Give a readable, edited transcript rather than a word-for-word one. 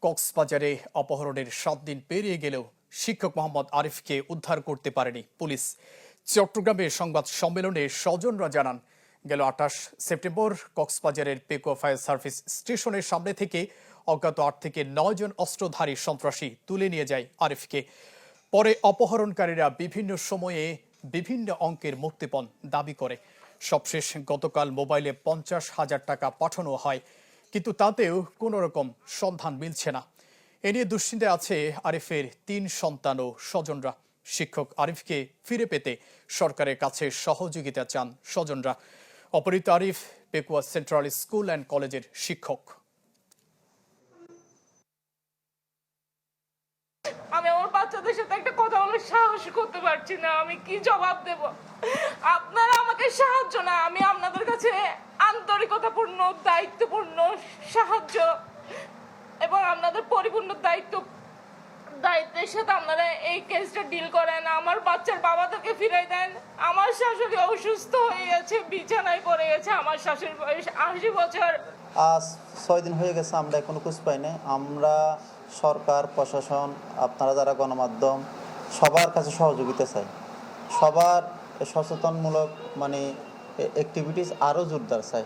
কক্সবাজারে অপহরণের 7 দিন পেরিয়ে গেলেও শিক্ষক মোহাম্মদ আরিফকে উদ্ধার করতে পারেনি পুলিশ। চট্টগ্রামে সংবাদ সম্মেলনে স্বজনরা জানান, গেল 28 সেপ্টেম্বর কক্সবাজারের পেকুয়া ফায়ার সার্ভিস স্টেশনের সামনে থেকে অজ্ঞাত 8 থেকে 9 জন অস্ত্রধারী সন্ত্রাসী তুলে নিয়ে যায় আরিফকে। পরে অপহরণকারীরা বিভিন্ন সময়ে বিভিন্ন অঙ্কের মুক্তিপণ দাবি করে। সবশেষ গতকাল মোবাইলে 50,000 টাকা পাঠানো হয়, কিন্তু তাতেও কোনো রকম সন্ধান মিলছে না। এ নিয়ে দুশ্চিন্তায় আছে আরিফের 3 সন্তান ও স্বজনরা। শিক্ষক আরিফকে ফিরে পেতে সরকারের কাছে সহযোগিতা চান স্বজনরা। অপহৃত Arif Pekua central school and কলেজের শিক্ষক। আমি আমার বাচ্চাদের সাথে একটা কথা বলার সাহস করতে পারছি না। আমি কি জবাব দেব? আপনারা আমাকে সাহায্য না, আমি আপনাদের কাছে আন্তরিকতাপূর্ণ দায়িত্বপূর্ণ সাহায্য এবং আপনাদের পরিপূর্ণ দায়িত্বের সাথে আপনারা এই কেসটা ডিল করেন। আমার বাচ্চার বাবাদেরকে ফিরাই দেন। আমার শাশুড়ি অসুস্থ হয়ে গেছে, বিছানায় পড়ে গেছে। আমার শাশুড়ির বয়স 80 বছর। আজ 6 দিন হয়ে গেছে, আমরা এখনো খোঁজ পাই না। আমরা সরকার, প্রশাসন, আপনারা যারা গণমাধ্যম, সবার কাছে সহযোগিতা চাই। সবার সচেতনমূলক অ্যাক্টিভিটিস আরও জোরদার চাই।